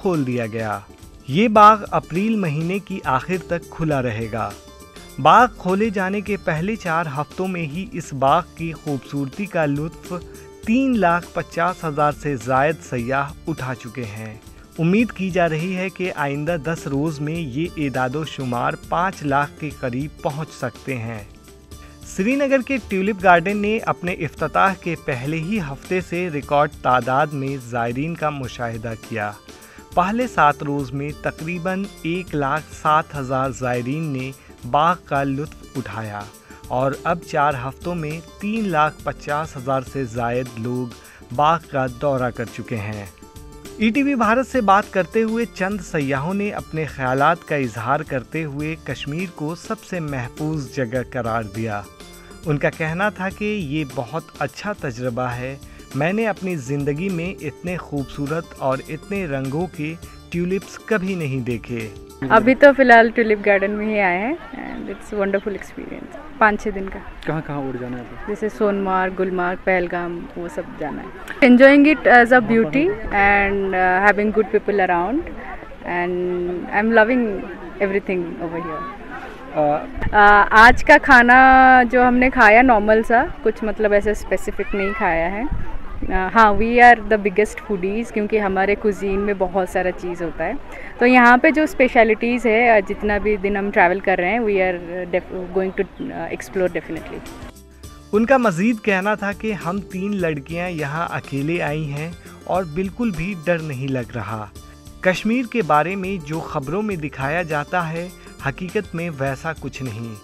खोल दिया गया। ये बाग अप्रैल महीने की आखिर तक खुला रहेगा। बाग खोले जाने के पहले 4 हफ्तों में ही इस बाग की खूबसूरती का लुत्फ 3,50,000 से ज़ायद सयाह उठा चुके हैं। उम्मीद की जा रही है कि आइंदा 10 रोज़ में ये एदादो-शुमार 5 लाख के करीब पहुंच सकते हैं। श्रीनगर के ट्यूलिप गार्डन ने अपने इफ्तिताह के पहले ही हफ्ते से रिकॉर्ड तादाद में ज़ायरीन का मुशाहिदा किया। पहले 7 रोज़ में तकरीबन 1,07,000 ज़ायरीन ने बाग का लुत्फ़ उठाया और अब 4 हफ्तों में 3,50,000 से ज़ायद लोग बाग का दौरा कर चुके हैं। ईटीवी भारत से बात करते हुए चंद सयाहों ने अपने ख्यालात का इजहार करते हुए कश्मीर को सबसे महफूज जगह करार दिया। उनका कहना था कि ये बहुत अच्छा तजर्बा है। मैंने अपनी ज़िंदगी में इतने खूबसूरत और इतने रंगों के ट्यूलिप्स कभी नहीं देखे। अभी तो फिलहाल ट्यूलिप गार्डन में ही आए हैं एंड इट्स वंडरफुल एक्सपीरियंस। 5-6 दिन का। कहाँ उड़ जाना है? जैसे सोनमार्ग, गुलमार्ग, पहलगाम, वो सब जाना है। Enjoying it as a beauty and having good people around and I am loving everything over here. आज का खाना जो हमने खाया नॉर्मल सा, कुछ मतलब ऐसे स्पेसिफिक नहीं खाया है। हाँ, we are the biggest foodies क्योंकि हमारे कुजीन में बहुत सारा चीज़ होता है। तो यहाँ पे जो स्पेशलिटीज़ है, जितना भी दिन हम ट्रैवल कर रहे हैं, we are going to explore definitely. उनका मज़ीद कहना था कि हम 3 लड़कियाँ यहाँ अकेले आई हैं और बिल्कुल भी डर नहीं लग रहा। कश्मीर के बारे में जो खबरों में दिखाया जाता है, हकीकत में वैसा कुछ नहीं।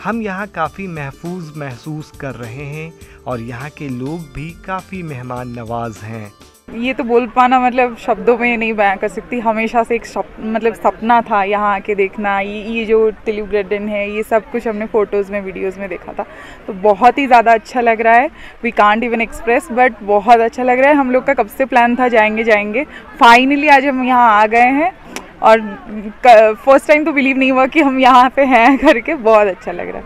हम यहाँ काफ़ी महफूज महसूस कर रहे हैं और यहाँ के लोग भी काफ़ी मेहमान नवाज हैं। ये तो बोल पाना मतलब शब्दों में नहीं बयां कर सकती। हमेशा से एक सपना था यहाँ आके देखना। ये जो ट्यूलिप गार्डन है, ये सब कुछ हमने फ़ोटोज़ में, वीडियोज़ में देखा था, तो बहुत ही ज़्यादा अच्छा लग रहा है। We can't even express, but बहुत अच्छा लग रहा है। हम लोग का कब से प्लान था जाएंगे, फाइनली आज हम यहाँ आ गए हैं और फर्स्ट टाइम तो बिलीव नहीं हुआ कि हम यहाँ पे हैं करके। बहुत अच्छा लग रहा है।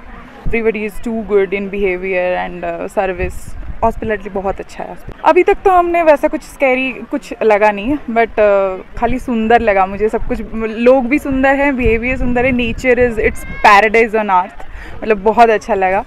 Everybody is too good in behaviour and service. Hospitality बहुत अच्छा है। अभी तक तो हमने वैसा कुछ स्कैरी कुछ लगा नहीं है, बट खाली सुंदर लगा मुझे सब कुछ। लोग भी सुंदर हैं, बिहेवियर सुंदर है, nature it's paradise on earth. मतलब बहुत अच्छा लगा।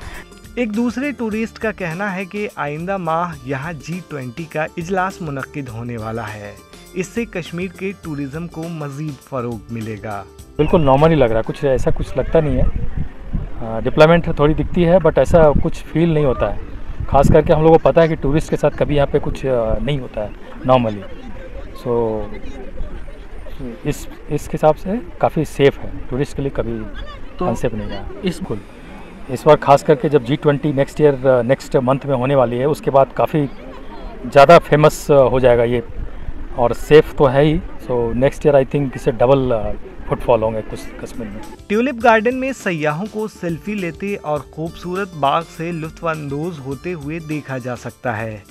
एक दूसरे टूरिस्ट का कहना है कि आइंदा माह यहाँ G20 का इजलास मुनक्किद होने वाला है। इससे कश्मीर के टूरिज्म को मज़ीद फ़रोग मिलेगा। बिल्कुल नॉर्मल ही लग रहा है, कुछ ऐसा कुछ लगता नहीं है। डिप्लॉयमेंट थोड़ी दिखती है, बट ऐसा कुछ फील नहीं होता है। ख़ास करके हम लोगों को पता है कि टूरिस्ट के साथ कभी यहाँ पे कुछ नहीं होता है नॉर्मली। सो इस हिसाब से काफ़ी सेफ़ है, टूरिस्ट के लिए कभी अनसेफ नहीं है। इस बार खास करके जब G20 नेक्स्ट मंथ में होने वाली है, उसके बाद काफ़ी ज़्यादा फेमस हो जाएगा ये, और सेफ़ तो है ही। So next year I think इसे डबल फुटफॉल होंगे कुछ कश्मीर में। ट्यूलिप गार्डन में सयाहों को सेल्फी लेते और खूबसूरत बाग से लुत्फ़अंदोज़ होते हुए देखा जा सकता है।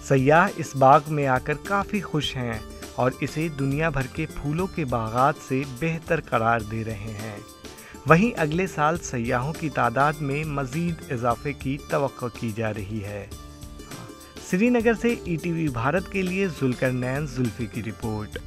सयाह इस बाग में आकर काफ़ी खुश हैं और इसे दुनिया भर के फूलों के बागात से बेहतर करार दे रहे हैं। वहीं अगले साल सयाहों की तादाद में मज़ीद इजाफे की तवक्को की जा रही है। श्रीनगर से ईटीवी भारत के लिए जुल्करनैन जुल्फी की रिपोर्ट।